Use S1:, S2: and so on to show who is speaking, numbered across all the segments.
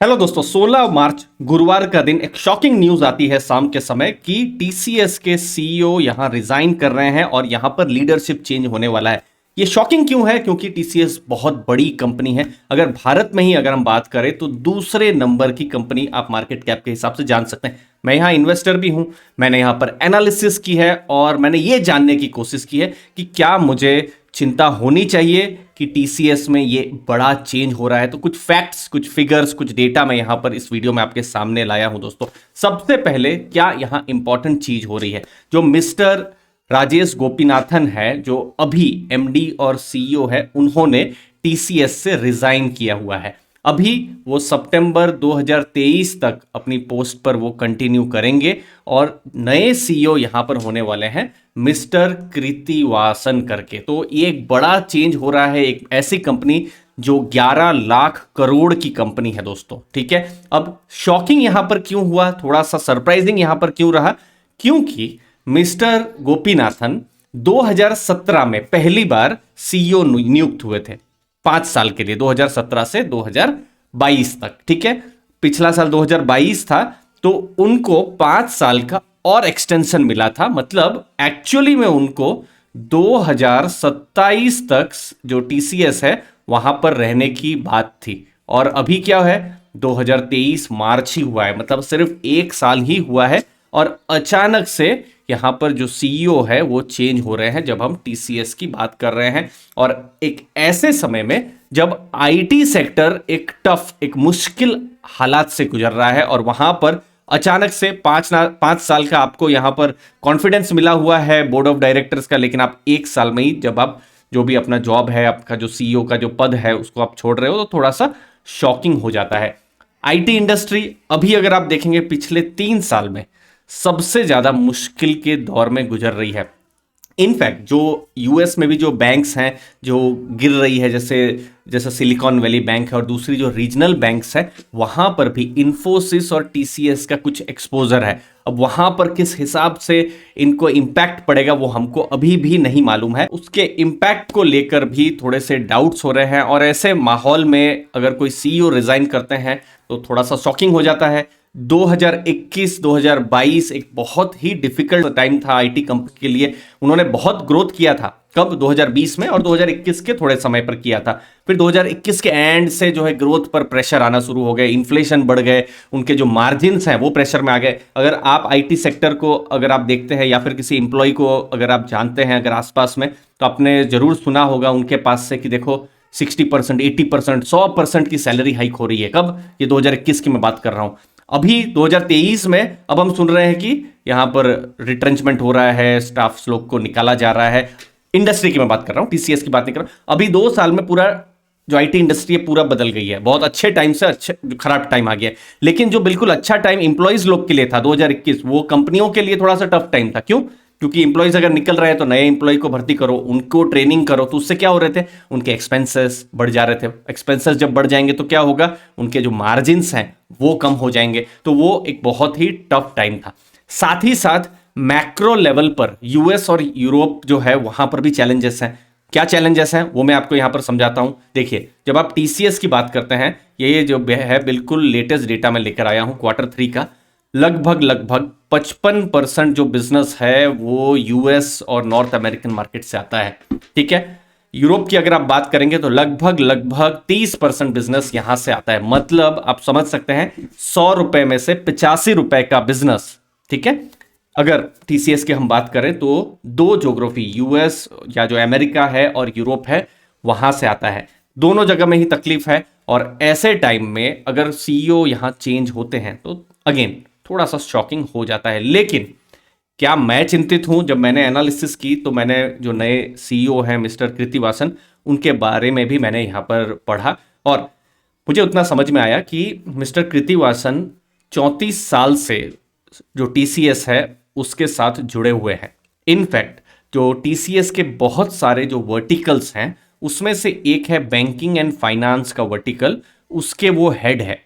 S1: Hello दोस्तों, 16 मार्च गुरुवार का दिन एक शॉकिंग न्यूज आती है शाम के समय कि टीसीएस के सीईओ यहां रिजाइन कर रहे हैं और यहां पर लीडरशिप चेंज होने वाला है। ये शॉकिंग क्यों है? क्योंकि टीसीएस बहुत बड़ी कंपनी है। अगर भारत में ही अगर हम बात करें तो दूसरे नंबर की कंपनी आप मार्केट कैप के हिसाब से जान सकते हैं। मैं यहाँ इन्वेस्टर भी हूं, मैंने यहाँ पर एनालिसिस की है और मैंने ये जानने की कोशिश की है कि क्या मुझे चिंता होनी चाहिए कि टीसीएस में ये बड़ा चेंज हो रहा है। तो कुछ फैक्ट्स, कुछ फिगर्स, कुछ डेटा मैं यहां पर इस वीडियो में आपके सामने लाया हूं दोस्तों। सबसे पहले क्या यहां इंपॉर्टेंट चीज हो रही है, जो मिस्टर राजेश गोपीनाथन है, जो अभी एमडी और सीईओ है, उन्होंने टीसीएस से रिजाइन किया हुआ है। अभी वो सितंबर 2023 तक अपनी पोस्ट पर वो कंटिन्यू करेंगे और नए सीईओ यहां पर होने वाले हैं मिस्टर कृतिवासन करके। तो ये एक बड़ा चेंज हो रहा है, एक ऐसी कंपनी जो 11 लाख करोड़ की कंपनी है दोस्तों। ठीक है, अब शॉकिंग यहां पर क्यों हुआ, थोड़ा सा सरप्राइजिंग यहां पर क्यों रहा? क्योंकि मिस्टर गोपीनाथन 2017 में पहली बार सीईओ नियुक्त हुए थे 5 साल के लिए, 2017 से 2022 तक। ठीक है, पिछला साल 2022 था, तो उनको 5 साल का और एक्सटेंशन मिला था। मतलब एक्चुअली में उनको 2027 तक जो टीसीएस है वहां पर रहने की बात थी। और अभी क्या है, 2023 मार्च ही हुआ है, मतलब सिर्फ 1 साल ही हुआ है और अचानक से यहां पर जो सीईओ है वो चेंज हो रहे हैं जब हम टीसीएस की बात कर रहे हैं। और एक ऐसे समय में जब आईटी सेक्टर एक टफ, एक मुश्किल हालात से गुजर रहा है और वहां पर अचानक से 5 साल का आपको यहां पर कॉन्फिडेंस मिला हुआ है बोर्ड ऑफ डायरेक्टर्स का, लेकिन आप 1 साल में ही जब आप जो भी अपना जॉब है, आपका जो सीईओ का जो पद है उसको आप छोड़ रहे हो, तो थोड़ा सा शॉकिंग हो जाता है। आईटी इंडस्ट्री अभी अगर आप देखेंगे पिछले 3 साल में सबसे ज्यादा मुश्किल के दौर में गुजर रही है। इनफैक्ट जो यूएस में भी जो बैंक्स हैं जो गिर रही है, जैसे जैसे सिलिकॉन वैली बैंक है और दूसरी जो रीजनल बैंक्स है, वहां पर भी इंफोसिस और टीसीएस का कुछ एक्सपोजर है। अब वहां पर किस हिसाब से इनको इम्पैक्ट पड़ेगा वो हमको अभी भी नहीं मालूम है। उसके इम्पैक्ट को लेकर भी थोड़े से डाउट्स हो रहे हैं और ऐसे माहौल में अगर कोई सीईओ रिजाइन करते हैं तो थोड़ा सा शॉकिंग हो जाता है। 2021-2022 एक बहुत ही डिफिकल्ट टाइम था आईटी कंपनी के लिए। उन्होंने बहुत ग्रोथ किया था, कब? 2020 में, और 2021 के थोड़े समय पर किया था। फिर 2021 के एंड से जो है ग्रोथ पर प्रेशर आना शुरू हो गए, इन्फ्लेशन बढ़ गए, उनके जो मार्जिन्स हैं वो प्रेशर में आ गए। अगर आप आईटी सेक्टर को अगर आप देखते हैं या फिर किसी एम्प्लॉय को अगर आप जानते हैं अगर आसपास में, तो आपने जरूर सुना होगा उनके पास से कि देखो 60%, 80%, 100% की सैलरी हाइक हो रही है। कब? ये 2021 की मैं बात कर रहा हूं। अभी 2023 में अब हम सुन रहे हैं कि यहां पर रिट्रेंचमेंट हो रहा है, स्टाफ लोग को निकाला जा रहा है। इंडस्ट्री की मैं बात कर रहा हूं, टीसीएस की बात नहीं कर रहा हूं। अभी 2 साल में पूरा जो आईटी इंडस्ट्री है पूरा बदल गई है। बहुत अच्छे टाइम से अच्छे खराब टाइम आ गया है। लेकिन जो बिल्कुल अच्छा टाइम इंप्लॉइज लोग के लिए था 2021, वो कंपनियों के लिए थोड़ा सा टफ टाइम था। क्यों? क्योंकि इंप्लॉइज अगर निकल रहे हैं तो नए इंप्लॉय को भर्ती करो, उनको ट्रेनिंग करो, तो उससे क्या हो रहे थे, उनके एक्सपेंसेस बढ़ जा रहे थे। एक्सपेंसेस जब बढ़ जाएंगे तो क्या होगा, उनके जो मार्जिन्स हैं वो कम हो जाएंगे। तो वो एक बहुत ही टफ टाइम था। साथ ही साथ मैक्रो लेवल पर यूएस और यूरोप जो है वहां पर भी चैलेंजेस हैं। क्या चैलेंजेस हैं वो मैं आपको यहां पर समझाता हूं। देखिए, जब आप टीसीएस की बात करते हैं, ये जो है बिल्कुल लेटेस्ट डेटा मैं लेकर आया हूं Q3 का, लगभग 55% जो बिजनेस है वो यूएस और नॉर्थ अमेरिकन मार्केट से आता है। ठीक है, यूरोप की अगर आप बात करेंगे तो लगभग 30% बिजनेस यहां से आता है। मतलब आप समझ सकते हैं 100 रुपए में से 85 रुपए का बिजनेस। ठीक है, अगर टीसीएस की हम बात करें तो दो ज्योग्राफी, यूएस या जो अमेरिका है और यूरोप है, वहां से आता है। दोनों जगह में ही तकलीफ है। और ऐसे टाइम में अगर सीईओ यहां चेंज होते हैं तो अगेन थोड़ा सा शॉकिंग हो जाता है। लेकिन क्या मैं चिंतित हूं? जब मैंने एनालिसिस की तो मैंने जो नए सीईओ हैं मिस्टर कृतिवासन, उनके बारे में भी मैंने यहां पर पढ़ा और मुझे उतना समझ में आया कि मिस्टर कृतिवासन 34 साल से जो टीसीएस है उसके साथ जुड़े हुए हैं। इनफैक्ट जो टीसीएस के बहुत सारे जो वर्टिकल्स हैं उसमें से एक है बैंकिंग एंड फाइनेंस का वर्टिकल, उसके वो हेड है।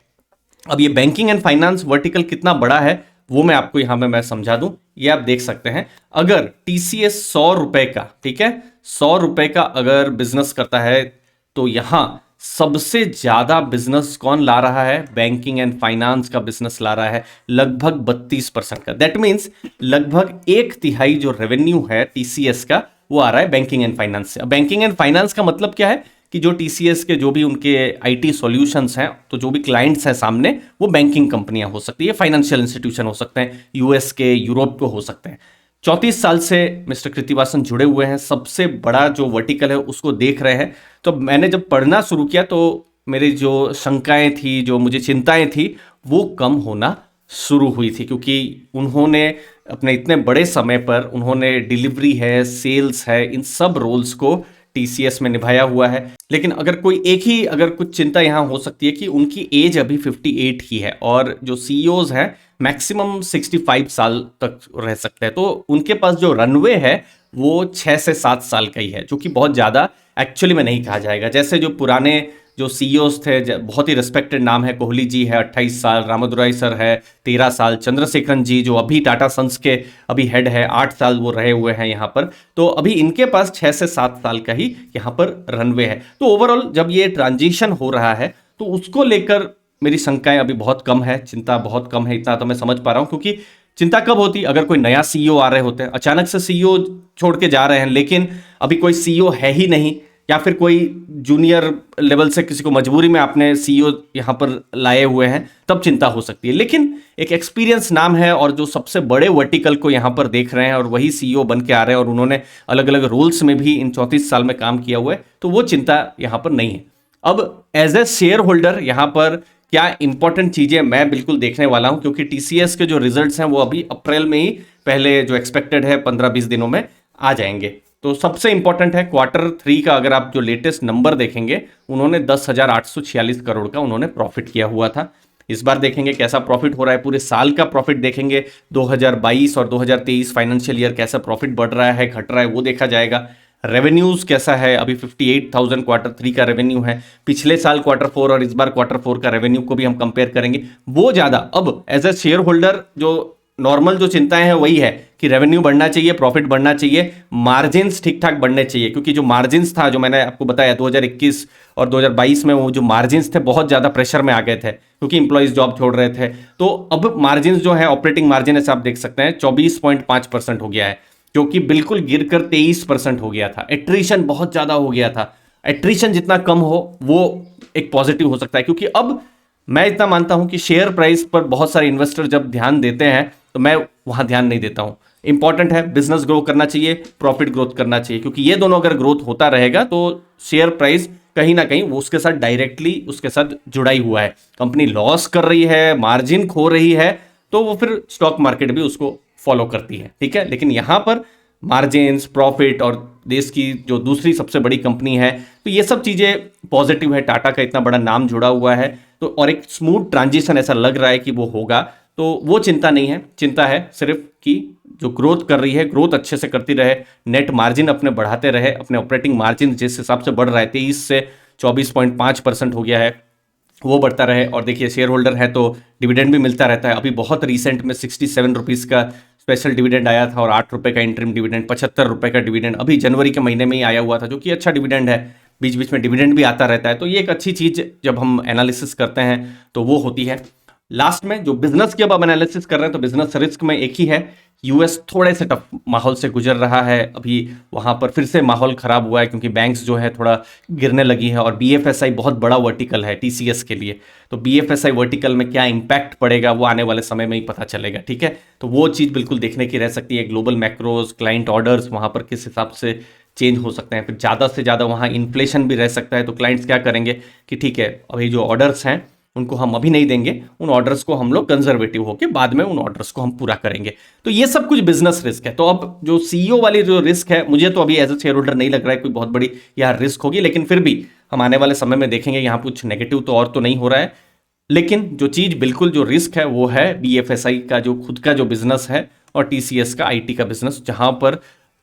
S1: अब ये बैंकिंग एंड फाइनेंस वर्टिकल कितना बड़ा है वो मैं आपको यहां में मैं समझा दूं। ये आप देख सकते हैं, अगर टीसीएस 100 रुपए का, ठीक है, 100 रुपए का अगर बिजनेस करता है तो यहां सबसे ज्यादा बिजनेस कौन ला रहा है? बैंकिंग एंड फाइनेंस का बिजनेस ला रहा है, लगभग 32% का। दैट मीन्स लगभग 1/3 जो रेवेन्यू है टीसीएस का वो आ रहा है बैंकिंग एंड फाइनेंस से। अब बैंकिंग एंड फाइनेंस का मतलब क्या है कि जो टीसीएस के जो भी उनके आईटी सॉल्यूशंस हैं, तो जो भी क्लाइंट्स हैं सामने, वो बैंकिंग कंपनियां हो सकती है, फाइनेंशियल इंस्टीट्यूशन हो सकते हैं, यूएस के, यूरोप को हो सकते हैं। 34 साल से मिस्टर कृतिवासन जुड़े हुए हैं, सबसे बड़ा जो वर्टिकल है उसको देख रहे हैं। तो मैंने जब पढ़ना शुरू किया तो मेरी जो शंकाएं थी, जो मुझे चिंताएं थी, वो कम होना शुरू हुई थी, क्योंकि उन्होंने अपने इतने बड़े समय पर उन्होंने डिलीवरी है, सेल्स है, इन सब रोल्स को टीसीएस में निभाया हुआ है। लेकिन अगर कोई एक ही अगर कुछ चिंता यहाँ हो सकती है कि उनकी एज अभी 58 ही है, और जो सीईओज हैं मैक्सिमम 65 साल तक रह सकते हैं। तो उनके पास जो रनवे है वो 6 से 7 साल का ही है, जो कि बहुत ज़्यादा एक्चुअली में नहीं कहा जाएगा। जैसे जो पुराने जो सीईओज थे, बहुत ही रिस्पेक्टेड नाम है, कोहली जी है 28 साल, रामादुराई सर है 13 साल, चंद्रशेखरन जी जो अभी टाटा सन्स के अभी हेड है 8 साल वो रहे हुए हैं यहाँ पर। तो अभी इनके पास 6 से 7 साल का ही यहाँ पर रनवे है। तो ओवरऑल जब ये ट्रांजिशन हो रहा है तो उसको लेकर मेरी शंकाएं अभी बहुत कम है, चिंता बहुत कम है, इतना तो मैं समझ पा रहा हूं। क्योंकि चिंता कब होती, अगर कोई नया सीईओ आ रहे होते हैं, अचानक से सीईओ छोड़ के जा रहे हैं, लेकिन अभी कोई सीईओ है ही नहीं, या फिर कोई जूनियर लेवल से किसी को मजबूरी में आपने सीईओ यहां पर लाए हुए हैं, तब चिंता हो सकती है। लेकिन एक एक्सपीरियंस नाम है और जो सबसे बड़े वर्टिकल को यहां पर देख रहे हैं और वही सीईओ बन के आ रहे हैं, और उन्होंने अलग अलग रोल्स में भी इन 34 साल में काम किया हुआ है, तो वो चिंता यहां पर नहीं है। अब एज ए शेयर होल्डर यहां पर क्या इंपॉर्टेंट चीजें मैं बिल्कुल देखने वाला हूं, क्योंकि टीसीएस के जो रिजल्ट्स हैं वो अभी अप्रैल में ही, पहले जो एक्सपेक्टेड है 15-20 दिनों में आ जाएंगे। तो सबसे इंपॉर्टेंट है Q3 का, अगर आप जो लेटेस्ट नंबर देखेंगे, उन्होंने 10,846 करोड़ का उन्होंने प्रॉफिट किया हुआ था। इस बार देखेंगे कैसा प्रॉफिट हो रहा है, पूरे साल का प्रॉफिट देखेंगे, 2022 और 2023 फाइनेंशियल ईयर कैसा प्रॉफिट बढ़ रहा है, घट रहा है, वो देखा जाएगा। रेवेन्यूज कैसा है, अभी 58,000 Q3 का रेवेन्यू है, पिछले साल Q4 और इस बार Q4 का रेवेन्यू को भी हम कंपेयर करेंगे, वो ज्यादा। अब एज ए शेयर होल्डर जो नॉर्मल जो चिंताएं हैं वही है कि रेवेन्यू बढ़ना चाहिए, प्रॉफिट बढ़ना चाहिए, मार्जिन्स ठीक ठाक बढ़ने चाहिए, क्योंकि जो मार्जिन्स था, जो मैंने आपको बताया 2021 और 2022 में, वो जो मार्जिन्स थे बहुत ज्यादा प्रेशर में आ गए थे, क्योंकि इंप्लॉइज जॉब छोड़ रहे थे। तो अब मार्जिन्स जो है, ऑपरेटिंग मार्जिन ऐसे आप देख सकते हैं 24.5% हो गया है, जो कि बिल्कुल गिरकर 23% हो गया था। एट्रिशन बहुत ज्यादा हो गया था, एट्रिशन जितना कम हो वो एक पॉजिटिव हो सकता है, क्योंकि अब मैं इतना मानता हूं कि शेयर प्राइस पर बहुत सारे इन्वेस्टर जब ध्यान देते हैं तो मैं वहां ध्यान नहीं देता हूं। इंपॉर्टेंट है बिजनेस ग्रो करना चाहिए, प्रॉफिट ग्रोथ करना चाहिए, क्योंकि ये दोनों अगर ग्रोथ होता रहेगा तो शेयर प्राइस कहीं ना कहीं वो उसके साथ डायरेक्टली उसके साथ जुड़ा ही हुआ है। कंपनी लॉस कर रही है, मार्जिन खो रही है, तो वो फिर स्टॉक मार्केट भी उसको फॉलो करती है, ठीक है। लेकिन यहां पर मार्जिन्स, प्रॉफिट और देश की जो दूसरी सबसे बड़ी कंपनी है, तो ये सब चीजें पॉजिटिव है। टाटा का इतना बड़ा नाम जुड़ा हुआ है, तो और एक स्मूथ ट्रांजिशन ऐसा लग रहा है कि वो होगा, तो वो चिंता नहीं है। चिंता है सिर्फ कि जो ग्रोथ कर रही है, ग्रोथ अच्छे से करती रहे, नेट मार्जिन अपने बढ़ाते रहे, अपने ऑपरेटिंग मार्जिन जिस हिसाब से बढ़ रहा है 23 से 24.5% हो गया है, वो बढ़ता रहे। और देखिए शेयर होल्डर है तो डिविडेंड भी मिलता रहता है। अभी बहुत रिसेंट में 67 रुपीज़ का स्पेशल डिविडेंड आया था, और 8 रुपये का इंटरिम डिविडेंड, 75 रुपये का डिविडेंड अभी जनवरी के महीने में ही आया हुआ था, जो कि अच्छा डिविडेंड है। बीच बीच में डिविडेंड भी आता रहता है, तो ये एक अच्छी चीज़ जब हम एनालिसिस करते हैं तो वो होती है। लास्ट में जो बिजनेस की अब हम एनालिसिस कर रहे हैं, तो बिजनेस रिस्क में एक ही है, यूएस थोड़े से टफ माहौल से गुजर रहा है। अभी वहां पर फिर से माहौल खराब हुआ है, क्योंकि बैंक्स जो है थोड़ा गिरने लगी है, और बीएफएसआई बहुत बड़ा वर्टिकल है टीसीएस के लिए, तो बीएफएसआई वर्टिकल में क्या इंपैक्ट पड़ेगा वो आने वाले समय में ही पता चलेगा, ठीक है। तो वो चीज़ बिल्कुल देखने की रह सकती है। ग्लोबल मैक्रोज, क्लाइंट ऑर्डर्स वहां पर किस हिसाब से चेंज हो सकते हैं, फिर ज़्यादा से ज़्यादा वहाँ इन्फ्लेशन भी रह सकता है, तो क्लाइंट्स क्या करेंगे कि ठीक है अभी जो ऑर्डर्स हैं उनको हम अभी नहीं देंगे, उन ऑर्डर्स को हम लोग कंजर्वेटिव होकर बाद में उन ऑर्डर्स को हम पूरा करेंगे। तो ये सब कुछ बिजनेस रिस्क है। तो अब जो सीईओ वाली जो रिस्क है, मुझे तो अभी एज ए शेयर होल्डर नहीं लग रहा है कोई बहुत बड़ी यहाँ रिस्क होगी, लेकिन फिर भी हम आने वाले समय में देखेंगे यहाँ कुछ नेगेटिव तो और तो नहीं हो रहा है। लेकिन जो चीज़ बिल्कुल जो रिस्क है वो है बीएफएसआई का जो खुद का जो बिजनेस है, और टीसीएस का आईटी का बिजनेस, जहां पर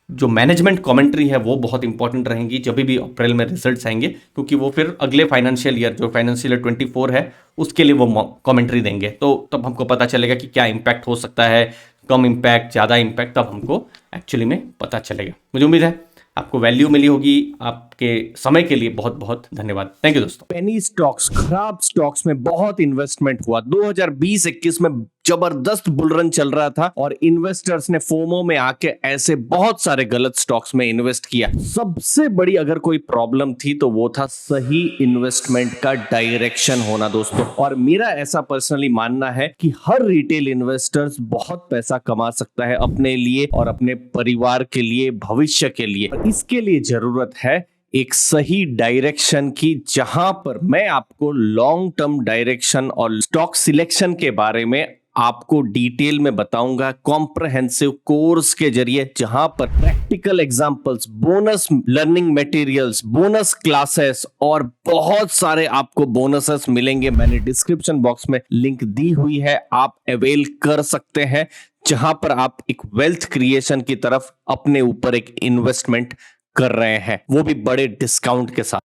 S1: जो मैनेजमेंट कमेंट्री है वो बहुत इंपॉर्टेंट रहेंगी जब भी अप्रैल में रिजल्ट्स आएंगे, क्योंकि वो फिर अगले फाइनेंशियल ईयर जो फाइनेंशियल ईयर 24 है उसके लिए वो कमेंट्री देंगे। तो तब हमको पता चलेगा कि क्या इम्पैक्ट हो सकता है, कम इम्पैक्ट, ज़्यादा इम्पैक्ट, तब हमको एक्चुअली में पता चलेगा। मुझे उम्मीद है आपको वैल्यू मिली होगी, आप आपके समय के लिए बहुत बहुत धन्यवाद। थैंक यू दोस्तों। पेनी स्टॉक्स, खराब स्टॉक्स में बहुत इन्वेस्टमेंट हुआ। 2020-21 में जबरदस्त बुलरन चल रहा था और इन्वेस्टर्स ने फोमो में आके ऐसे बहुत सारे गलत स्टॉक्स में इन्वेस्ट किया। सबसे बड़ी अगर कोई प्रॉब्लम थी तो वो था सही इन्वेस्टमेंट का डायरेक्शन होना दोस्तों। और मेरा ऐसा पर्सनली मानना है कि हर रिटेल इन्वेस्टर्स बहुत पैसा कमा सकता है अपने लिए और अपने परिवार के लिए, भविष्य के लिए। इसके लिए जरूरत है एक सही डायरेक्शन की, जहां पर मैं आपको लॉन्ग टर्म डायरेक्शन और स्टॉक सिलेक्शन के बारे में आपको डिटेल में बताऊंगा कॉम्प्रहेंसिव कोर्स के जरिए, जहां पर practical examples, bonus learning materials, bonus classes और बहुत सारे आपको बोनसेस मिलेंगे। मैंने डिस्क्रिप्शन बॉक्स में लिंक दी हुई है, आप अवेल कर सकते हैं, जहां पर आप एक वेल्थ क्रिएशन की तरफ अपने ऊपर एक इन्वेस्टमेंट कर रहे हैं, वो भी बड़े डिस्काउंट के साथ।